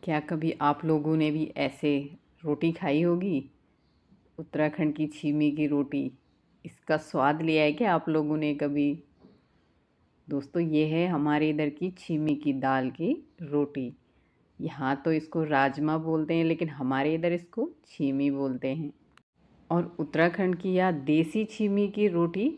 क्या कभी आप लोगों ने भी ऐसे रोटी खाई होगी? उत्तराखंड की छीमी की रोटी। इसका स्वाद लिया है क्या आप लोगों ने कभी? दोस्तों, ये है हमारे इधर की छीमी की दाल की रोटी। यहाँ तो इसको राजमा बोलते हैं, लेकिन हमारे इधर इसको छीमी बोलते हैं। और उत्तराखंड की यह देसी छीमी की रोटी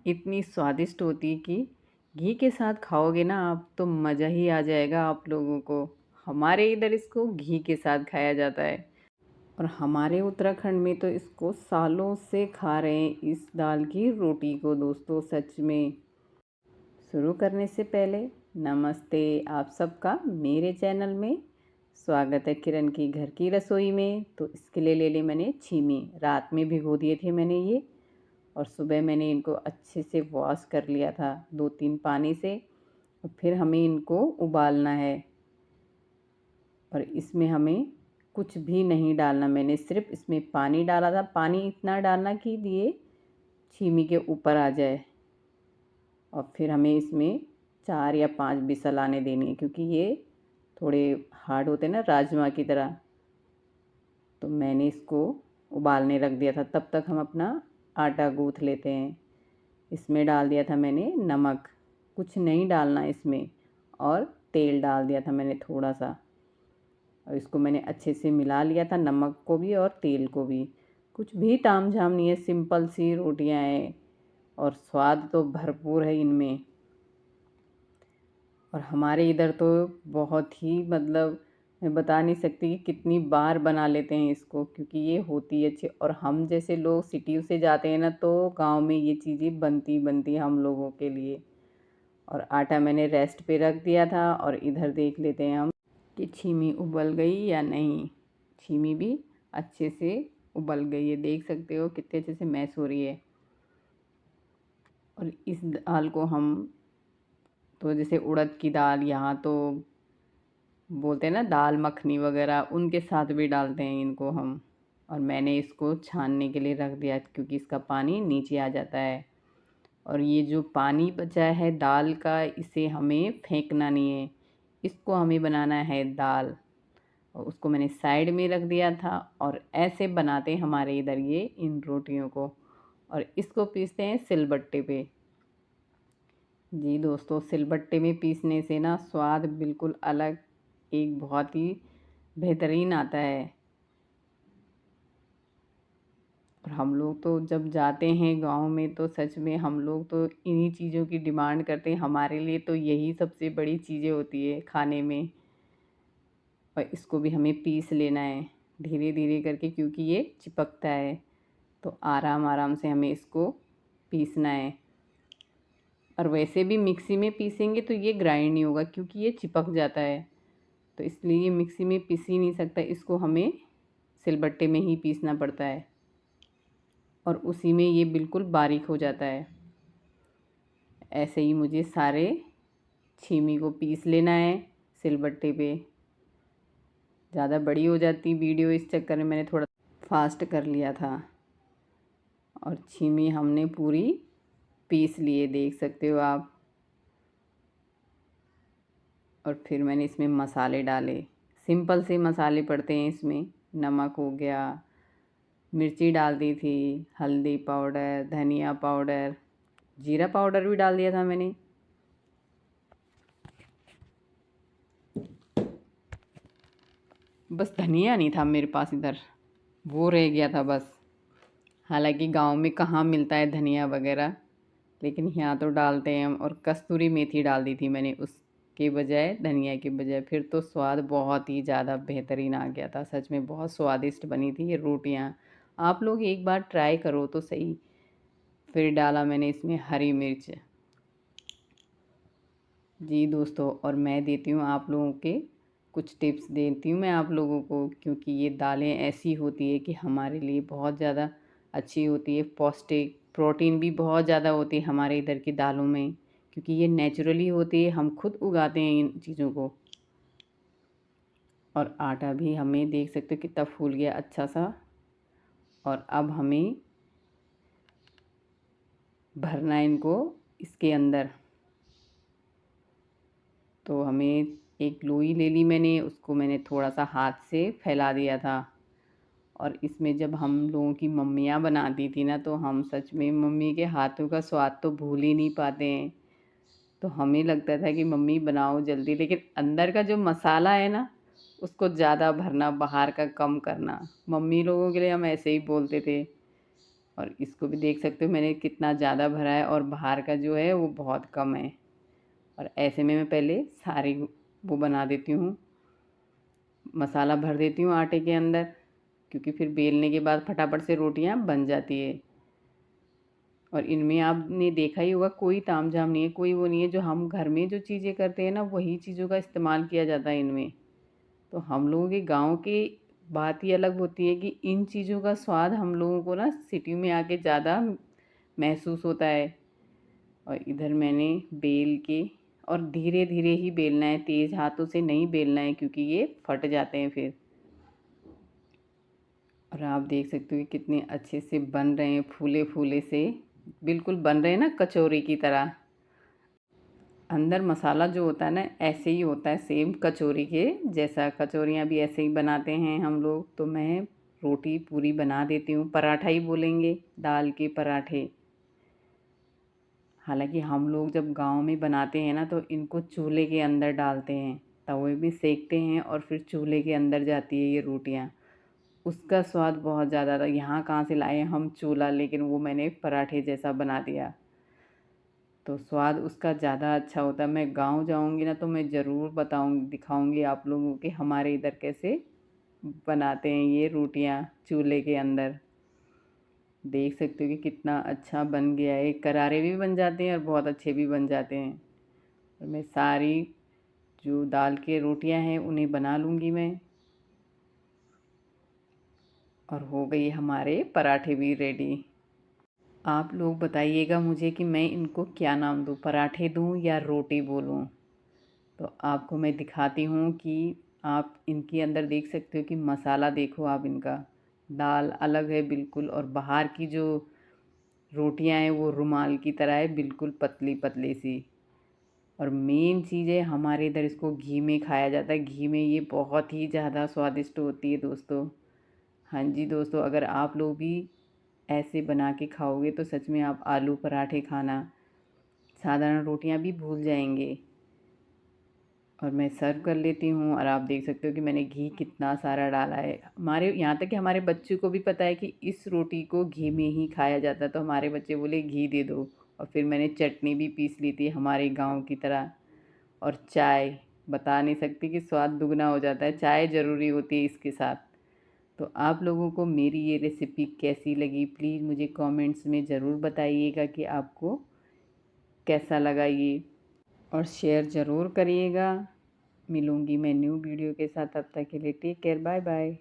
इतनी स्वादिष्ट होती है कि घी के साथ खाओगे ना आप तो मज़ा ही आ जाएगा आप लोगों को। हमारे इधर इसको घी के साथ खाया जाता है और हमारे उत्तराखंड में तो इसको सालों से खा रहे हैं इस दाल की रोटी को। दोस्तों, सच में शुरू करने से पहले नमस्ते आप सबका मेरे चैनल में। स्वागत है किरण की घर की रसोई में। तो इसके लिए ले ली मैंने छीमी। रात में भिगो दिए थे मैंने ये, और सुबह मैंने इनको अच्छे से वॉश कर लिया था 2-3 पानी से। और फिर हमें इनको उबालना है और इसमें हमें कुछ भी नहीं डालना। मैंने सिर्फ इसमें पानी डाला था। पानी इतना डालना कि ये छीमी के ऊपर आ जाए, और फिर हमें इसमें 4 या 5 विसल आने देनी है, क्योंकि ये थोड़े हार्ड होते हैं ना, राजमा की तरह। तो मैंने इसको उबालने रख दिया था। तब तक हम अपना आटा गूँथ लेते हैं। इसमें डाल दिया था मैंने नमक, कुछ नहीं डालना इसमें, और तेल डाल दिया था मैंने थोड़ा सा। और इसको मैंने अच्छे से मिला लिया था, नमक को भी और तेल को भी। कुछ भी तामझाम नहीं है, सिंपल सी रोटियां हैं और स्वाद तो भरपूर है इनमें। और हमारे इधर तो बहुत ही, मतलब मैं बता नहीं सकती कि कितनी बार बना लेते हैं इसको, क्योंकि ये होती है अच्छी। और हम जैसे लोग सिटी से जाते हैं ना, तो गांव में ये चीज़ें बनती हम लोगों के लिए। और आटा मैंने रेस्ट पे रख दिया था, और इधर देख लेते हैं हम कि छीमी उबल गई या नहीं। छीमी भी अच्छे से उबल गई है, देख सकते हो कितने अच्छे से मैश हो रही है। और इस दाल को हम तो जैसे उड़द की दाल, यहाँ तो बोलते हैं ना दाल मखनी वगैरह, उनके साथ भी डालते हैं इनको हम। और मैंने इसको छानने के लिए रख दिया, क्योंकि इसका पानी नीचे आ जाता है। और ये जो पानी बचा है दाल का, इसे हमें फेंकना नहीं है, इसको हमें बनाना है दाल। और उसको मैंने साइड में रख दिया था। और ऐसे बनाते हैं हमारे इधर ये इन रोटियों को। और इसको पीसते हैं सिलबट्टे पे। जी दोस्तों, सिलबट्टे में पीसने से ना स्वाद बिल्कुल अलग, एक बहुत ही बेहतरीन आता है। और हम लोग तो जब जाते हैं गांव में, तो सच में हम लोग तो इन्हीं चीज़ों की डिमांड करते हैं। हमारे लिए तो यही सबसे बड़ी चीज़ें होती है खाने में। और इसको भी हमें पीस लेना है धीरे धीरे करके, क्योंकि ये चिपकता है। तो आराम आराम से हमें इसको पीसना है। और वैसे भी मिक्सी में पीसेंगे तो ये ग्राइंड नहीं होगा, क्योंकि ये चिपक जाता है। तो इसलिए ये मिक्सी में पीस ही नहीं सकता, इसको हमें सिलबट्टे में ही पीसना पड़ता है। और उसी में ये बिल्कुल बारीक हो जाता है। ऐसे ही मुझे सारे छीमी को पीस लेना है सिलबट्टे पे। ज़्यादा बड़ी हो जाती वीडियो, इस चक्कर में मैंने थोड़ा फास्ट कर लिया था। और छीमी हमने पूरी पीस लिए, देख सकते हो आप। और फिर मैंने इसमें मसाले डाले। सिंपल से मसाले पड़ते हैं इसमें। नमक हो गया, मिर्ची डाल दी थी, हल्दी पाउडर, धनिया पाउडर, जीरा पाउडर भी डाल दिया था मैंने। बस धनिया नहीं था मेरे पास इधर, वो रह गया था बस। हालांकि गांव में कहाँ मिलता है धनिया वगैरह, लेकिन यहाँ तो डालते हैं हम। और कस्तूरी मेथी डाल दी थी मैंने उसके बजाय, धनिया के बजाय। फिर तो स्वाद बहुत ही ज़्यादा बेहतरीन आ गया था। सच में बहुत स्वादिष्ट बनी थी ये रोटियाँ। आप लोग एक बार ट्राई करो तो सही। फिर डाला मैंने इसमें हरी मिर्च। जी दोस्तों, और मैं देती हूँ आप लोगों के कुछ टिप्स देती हूँ मैं आप लोगों को, क्योंकि ये दालें ऐसी होती है कि हमारे लिए बहुत ज़्यादा अच्छी होती है। पौष्टिक प्रोटीन भी बहुत ज़्यादा होती है हमारे इधर की दालों में, क्योंकि ये नेचुरली होती है, हम खुद उगाते हैं इन चीज़ों को। और आटा भी हमें देख सकते हो कितना फूल गया अच्छा सा। और अब हमें भरना है इनको इसके अंदर। तो हमें एक लोई ले ली मैंने, उसको मैंने थोड़ा सा हाथ से फैला दिया था। और इसमें जब हम लोगों की मम्मियाँ बनाती थी ना, तो हम सच में मम्मी के हाथों का स्वाद तो भूल ही नहीं पाते हैं। तो हमें लगता था कि मम्मी बनाओ जल्दी, लेकिन अंदर का जो मसाला है ना, उसको ज़्यादा भरना, बाहर का कम करना। मम्मी लोगों के लिए हम ऐसे ही बोलते थे। और इसको भी देख सकते हो मैंने कितना ज़्यादा भरा है, और बाहर का जो है वो बहुत कम है। और ऐसे में मैं पहले सारी वो बना देती हूँ, मसाला भर देती हूँ आटे के अंदर, क्योंकि फिर बेलने के बाद फटाफट से रोटियाँ बन जाती है। और इनमें आपने देखा ही होगा, कोई तामझाम नहीं है, कोई वो नहीं है। जो हम घर में जो चीज़ें करते हैं ना, वही चीज़ों का इस्तेमाल किया जाता है इनमें। तो हम लोगों के गांव की बात ही अलग होती है कि इन चीज़ों का स्वाद हम लोगों को ना सिटी में आके ज़्यादा महसूस होता है। और इधर मैंने बेल के, और धीरे धीरे ही बेलना है, तेज़ हाथों से नहीं बेलना है, क्योंकि ये फट जाते हैं फिर। और आप देख सकते हो कि कितने अच्छे से बन रहे हैं, फूले फूले से बिल्कुल बन रहे हैं ना, कचौरी की तरह। अंदर मसाला जो होता है ना, ऐसे ही होता है सेम कचौरी के जैसा। कचौरियाँ भी ऐसे ही बनाते हैं हम लोग। तो मैं रोटी पूरी बना देती हूँ, पराठा ही बोलेंगे, दाल के पराठे। हालांकि हम लोग जब गांव में बनाते हैं ना, तो इनको चूल्हे के अंदर डालते हैं, तवे में सेकते हैं, और फिर चूल्हे के अंदर जाती है ये रोटियाँ। उसका स्वाद बहुत ज़्यादा था। यहाँ कहाँ से लाए हम चूल्हा, लेकिन वो मैंने पराठे जैसा बना दिया, तो स्वाद उसका ज़्यादा अच्छा होता है। मैं गांव जाऊंगी ना, तो मैं ज़रूर बताऊंगी, दिखाऊंगी आप लोगों के हमारे इधर कैसे बनाते हैं ये रोटियां चूल्हे के अंदर। देख सकते हो कि कितना अच्छा बन गया है, करारे भी बन जाते हैं और बहुत अच्छे भी बन जाते हैं। और मैं सारी जो दाल के रोटियां हैं उन्हें बना लूँगी मैं। और हो गई हमारे पराठे भी रेडी। आप लोग बताइएगा मुझे कि मैं इनको क्या नाम दूँ, पराठे दूँ या रोटी बोलूँ। तो आपको मैं दिखाती हूँ कि आप इनके अंदर देख सकते हो कि मसाला देखो आप इनका, दाल अलग है बिल्कुल, और बाहर की जो रोटियां हैं वो रुमाल की तरह है, बिल्कुल पतली पतली सी। और मेन चीज़ है, हमारे इधर इसको घी में खाया जाता है। घी में ये बहुत ही ज़्यादा स्वादिष्ट होती है दोस्तों। हाँ जी दोस्तों, अगर आप लोग भी ऐसे बना के खाओगे तो सच में आप आलू पराठे खाना, साधारण रोटियां भी भूल जाएंगे। और मैं सर्व कर लेती हूँ। और आप देख सकते हो कि मैंने घी कितना सारा डाला है। हमारे यहाँ तक कि हमारे बच्चों को भी पता है कि इस रोटी को घी में ही खाया जाता है। तो हमारे बच्चे बोले घी दे दो। और फिर मैंने चटनी भी पीस ली थी हमारे गांव की तरह। और चाय, बता नहीं सकती कि स्वाद दुगना हो जाता है, चाय ज़रूरी होती है इसके साथ। तो आप लोगों को मेरी ये रेसिपी कैसी लगी, प्लीज़ मुझे कमेंट्स में ज़रूर बताइएगा कि आपको कैसा लगा ये। और शेयर ज़रूर करिएगा। मिलूँगी मैं न्यू वीडियो के साथ, तब तक के लिए टेक केयर, बाय बाय।